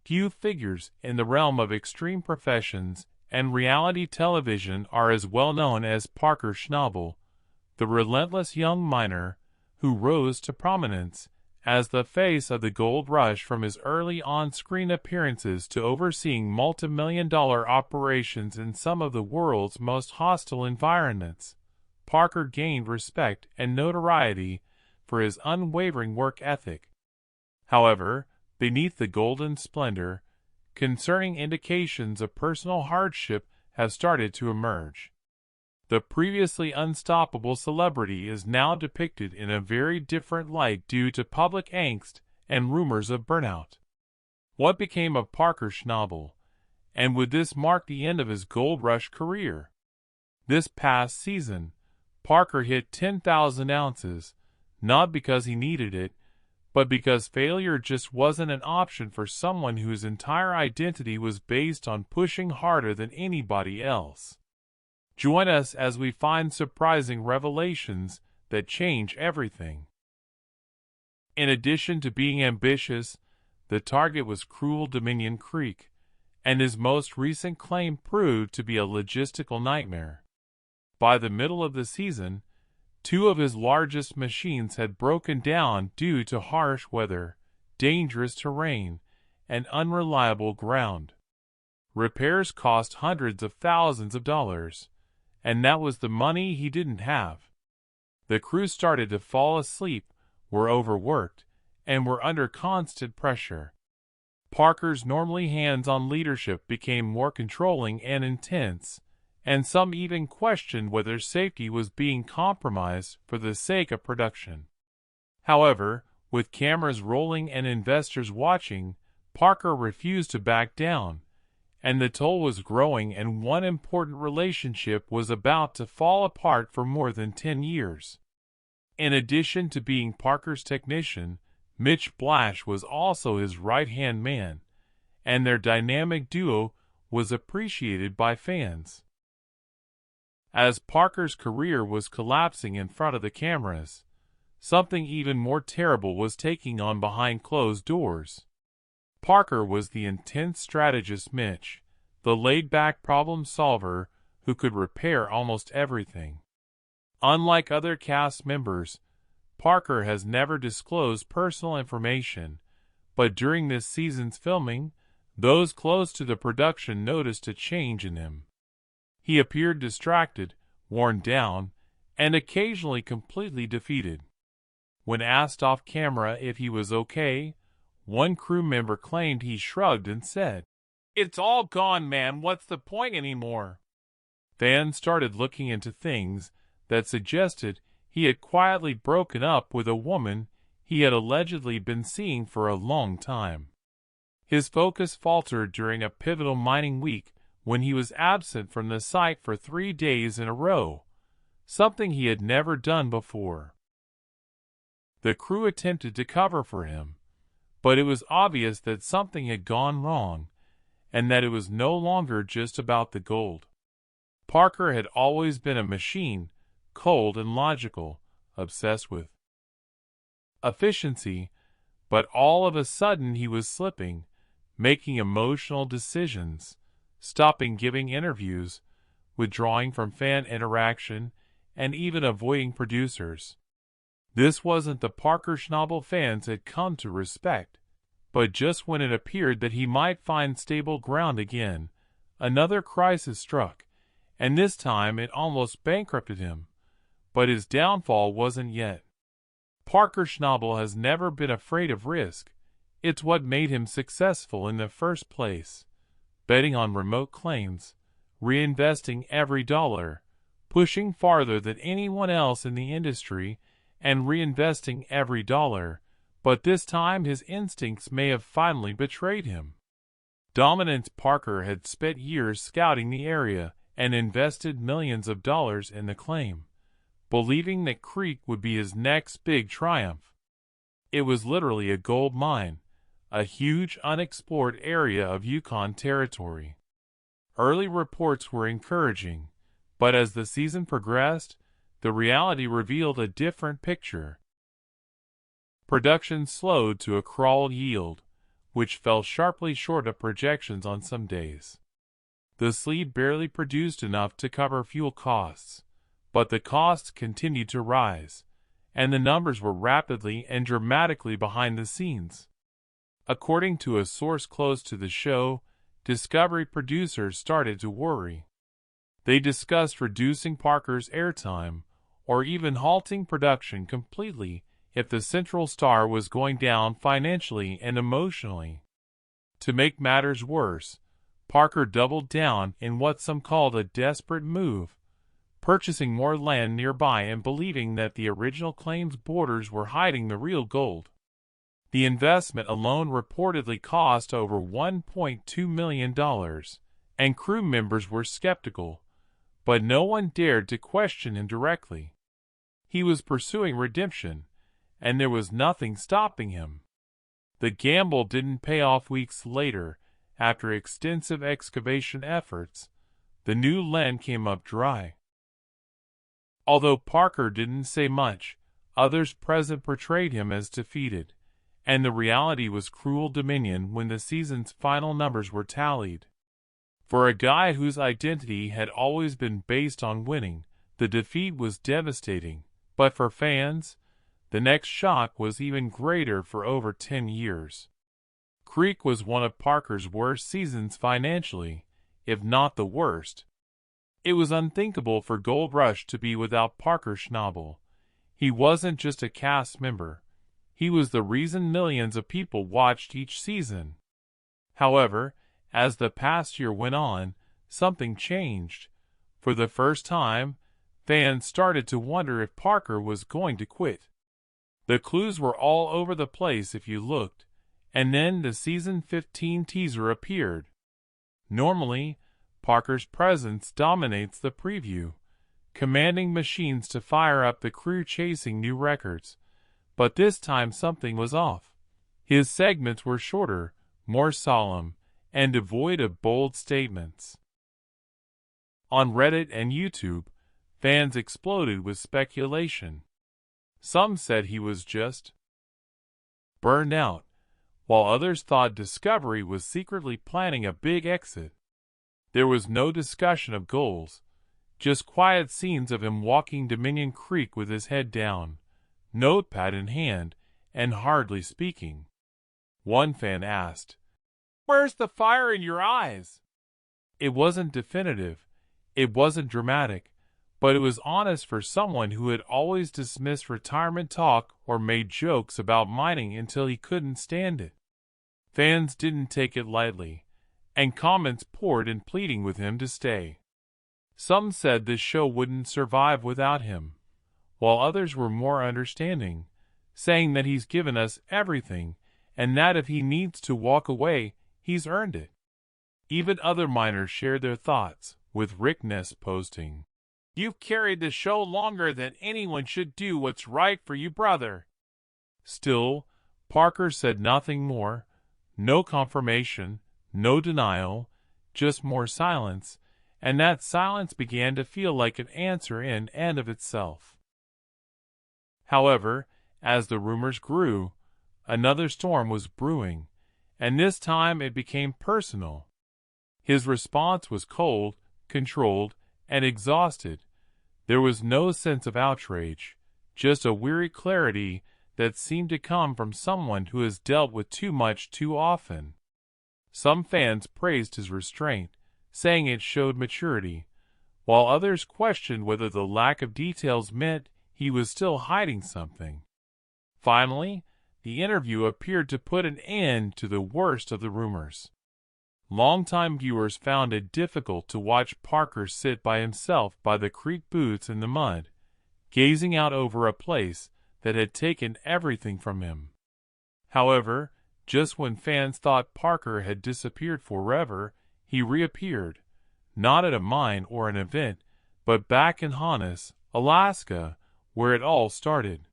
Few figures in the realm of extreme professions and reality television are as well known as Parker Schnabel, the relentless young miner who rose to prominence as the face of the gold rush from his early on-screen appearances to overseeing multi-million-dollar operations in some of the world's most hostile environments. Parker gained respect and notoriety for his unwavering work ethic. However, beneath the golden splendor, concerning indications of personal hardship have started to emerge. The previously unstoppable celebrity is now depicted in a very different light due to public angst and rumors of burnout. What became of Parker Schnabel, and would this mark the end of his gold rush career? This past season, Parker hit 10,000 ounces, not because he needed it, but because failure just wasn't an option for someone whose entire identity was based on pushing harder than anybody else. Join us as we find surprising revelations that change everything. In addition to being ambitious, the target was cruel Dominion Creek, and his most recent claim proved to be a logistical nightmare. By the middle of the season, 2 of his largest machines had broken down due to harsh weather, dangerous terrain, and unreliable ground. Repairs cost hundreds of thousands of dollars, and that was the money he didn't have. The crew started to fall asleep, were overworked, and were under constant pressure. Parker's normally hands-on leadership became more controlling and intense, and some even questioned whether safety was being compromised for the sake of production. However, with cameras rolling and investors watching, Parker refused to back down, and the toll was growing, and one important relationship was about to fall apart for more than 10 years. In addition to being Parker's technician, Mitch Blash was also his right-hand man, and their dynamic duo was appreciated by fans. As Parker's career was collapsing in front of the cameras, something even more terrible was taking on behind closed doors. Parker was the intense strategist Mitch, the laid-back problem solver who could repair almost everything. Unlike other cast members, Parker has never disclosed personal information, but during this season's filming, those close to the production noticed a change in him. He appeared distracted, worn down, and occasionally completely defeated. When asked off camera if he was okay, one crew member claimed he shrugged and said, "It's all gone, man. What's the point anymore?" Fans started looking into things that suggested he had quietly broken up with a woman he had allegedly been seeing for a long time. His focus faltered during a pivotal mining week when he was absent from the site for 3 days in a row, something he had never done before. The crew attempted to cover for him, but it was obvious that something had gone wrong, and that it was no longer just about the gold. Parker had always been a machine, cold and logical, obsessed with efficiency, but all of a sudden he was slipping, making emotional decisions, stopping giving interviews, withdrawing from fan interaction, and even avoiding producers. This wasn't the Parker Schnabel fans had come to respect, but just when it appeared that he might find stable ground again, another crisis struck, and this time it almost bankrupted him. But his downfall wasn't yet. Parker Schnabel has never been afraid of risk. It's what made him successful in the first place. Betting on remote claims, reinvesting every dollar, pushing farther than anyone else in the industry, and reinvesting every dollar, but this time his instincts may have finally betrayed him. Dominance. Parker had spent years scouting the area and invested millions of dollars in the claim, believing that Creek would be his next big triumph. It was literally a gold mine, a huge unexplored area of Yukon territory. Early reports were encouraging, but as the season progressed, the reality revealed a different picture. Production slowed to a crawl yield, which fell sharply short of projections on some days. The sleet barely produced enough to cover fuel costs, but the costs continued to rise, and the numbers were rapidly and dramatically behind the scenes. According to a source close to the show, Discovery producers started to worry. They discussed reducing Parker's airtime, or even halting production completely if the Central Star was going down financially and emotionally. To make matters worse, Parker doubled down in what some called a desperate move, purchasing more land nearby and believing that the original claims borders were hiding the real gold. The investment alone reportedly cost over $1.2 million, and crew members were skeptical, but no one dared to question him directly. He was pursuing redemption, and there was nothing stopping him. The gamble didn't pay off. Weeks later, after extensive excavation efforts, the new land came up dry. Although Parker didn't say much, others present portrayed him as defeated, and the reality was cruel dominion when the season's final numbers were tallied. For a guy whose identity had always been based on winning, the defeat was devastating, but for fans, the next shock was even greater. For over 10 years, Creek was one of Parker's worst seasons financially, if not the worst. It was unthinkable for Gold Rush to be without Parker Schnabel. He wasn't just a cast member. He was the reason millions of people watched each season. However, as the past year went on, something changed. For the first time, fans started to wonder if Parker was going to quit. The clues were all over the place if you looked, and then the season 15 teaser appeared. Normally, Parker's presence dominates the preview, commanding machines to fire up the crew chasing new records. But this time something was off. His segments were shorter, more solemn, and devoid of bold statements. On Reddit and YouTube, fans exploded with speculation. Some said he was just burned out, while others thought Discovery was secretly planning a big exit. There was no discussion of goals, just quiet scenes of him walking Dominion Creek with his head down, notepad in hand, and hardly speaking. One fan asked, "Where's the fire in your eyes?" It wasn't definitive, it wasn't dramatic, but it was honest for someone who had always dismissed retirement talk or made jokes about mining until he couldn't stand it. Fans didn't take it lightly, and comments poured in pleading with him to stay. Some said this show wouldn't survive without him, while others were more understanding, saying that he's given us everything, and that if he needs to walk away, he's earned it. Even other miners shared their thoughts, with Rick Ness posting, "You've carried the show longer than anyone should do what's right for you, brother." Still, Parker said nothing more, no confirmation, no denial, just more silence, and that silence began to feel like an answer in and of itself. However, as the rumors grew, another storm was brewing, and this time it became personal. His response was cold, controlled, and exhausted. There was no sense of outrage, just a weary clarity that seemed to come from someone who has dealt with too much too often. Some fans praised his restraint, saying it showed maturity, while others questioned whether the lack of details meant he was still hiding something. Finally, the interview appeared to put an end to the worst of the rumors. Longtime viewers found it difficult to watch Parker sit by himself by the creek boots in the mud, gazing out over a place that had taken everything from him. However, just when fans thought Parker had disappeared forever, he reappeared, not at a mine or an event, but back in Honus, Alaska, where it all started.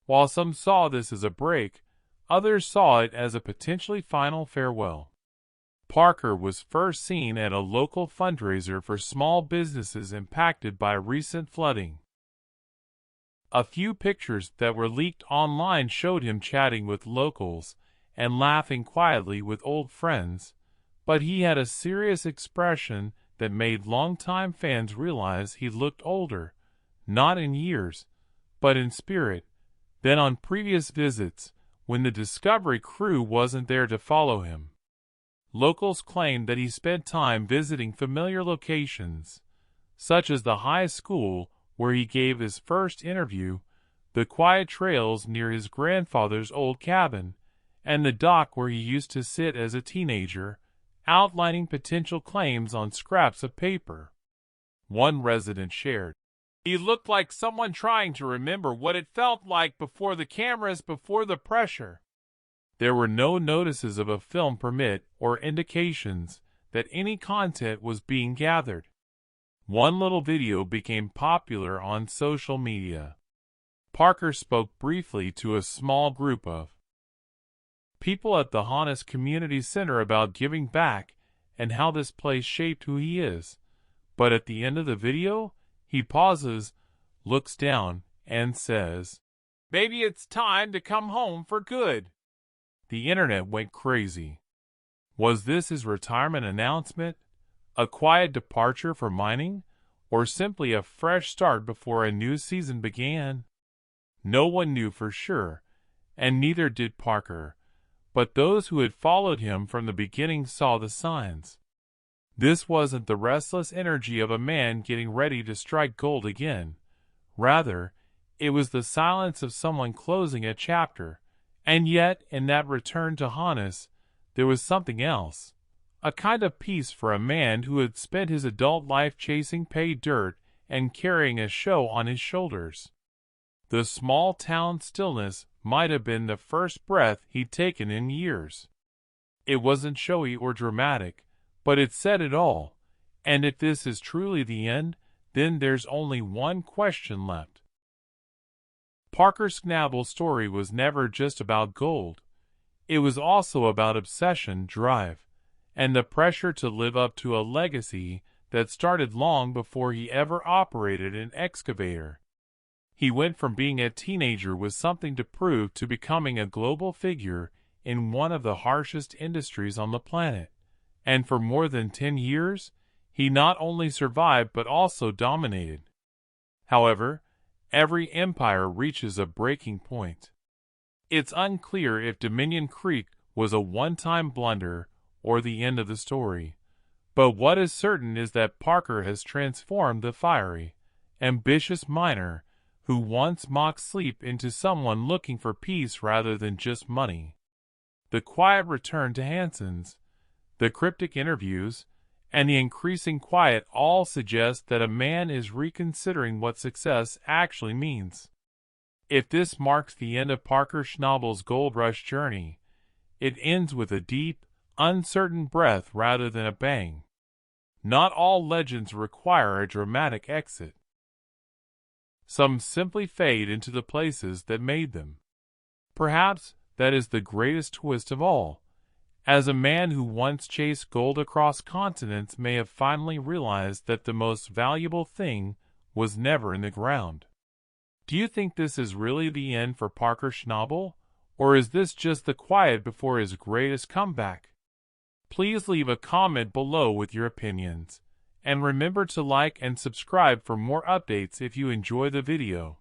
While some saw this as a break, others saw it as a potentially final farewell. Parker was first seen at a local fundraiser for small businesses impacted by recent flooding. A few pictures that were leaked online showed him chatting with locals, and laughing quietly with old friends, but he had a serious expression that made longtime fans realize he looked older, not in years, but in spirit, than on previous visits when the Discovery crew wasn't there to follow him. Locals claimed that he spent time visiting familiar locations, such as the high school where he gave his first interview, the quiet trails near his grandfather's old cabin, and the dock where he used to sit as a teenager, outlining potential claims on scraps of paper. One resident shared, "He looked like someone trying to remember what it felt like before the cameras, before the pressure." There were no notices of a film permit or indications that any content was being gathered. One little video became popular on social media. Parker spoke briefly to a small group of people at the Honest Community Center about giving back and how this place shaped who he is. But at the end of the video, he pauses, looks down, and says, "Maybe it's time to come home for good." The internet went crazy. Was this his retirement announcement? A quiet departure for mining? Or simply a fresh start before a new season began? No one knew for sure, and neither did Parker. But those who had followed him from the beginning saw the signs. This wasn't the restless energy of a man getting ready to strike gold again. Rather, it was the silence of someone closing a chapter. And yet, in that return to Honest, there was something else. A kind of peace for a man who had spent his adult life chasing pay dirt and carrying a show on his shoulders. The small-town stillness might have been the first breath he'd taken in years. It wasn't showy or dramatic, but it said it all. And if this is truly the end, then there's only one question left. Parker Schnabel's story was never just about gold. It was also about obsession, drive, and the pressure to live up to a legacy that started long before he ever operated an excavator. He went from being a teenager with something to prove to becoming a global figure in one of the harshest industries on the planet. And for more than 10 years, he not only survived but also dominated. However, every empire reaches a breaking point. It's unclear if Dominion Creek was a one-time blunder or the end of the story. But what is certain is that Parker has transformed the fiery, ambitious miner who once mocked sleep into someone looking for peace rather than just money. The quiet return to Hanson's, the cryptic interviews, and the increasing quiet all suggest that a man is reconsidering what success actually means. If this marks the end of Parker Schnabel's gold rush journey, it ends with a deep, uncertain breath rather than a bang. Not all legends require a dramatic exit. Some simply fade into the places that made them. Perhaps that is the greatest twist of all, as a man who once chased gold across continents may have finally realized that the most valuable thing was never in the ground. Do you think this is really the end for Parker Schnabel, or is this just the quiet before his greatest comeback? Please leave a comment below with your opinions, and remember to like and subscribe for more updates if you enjoy the video.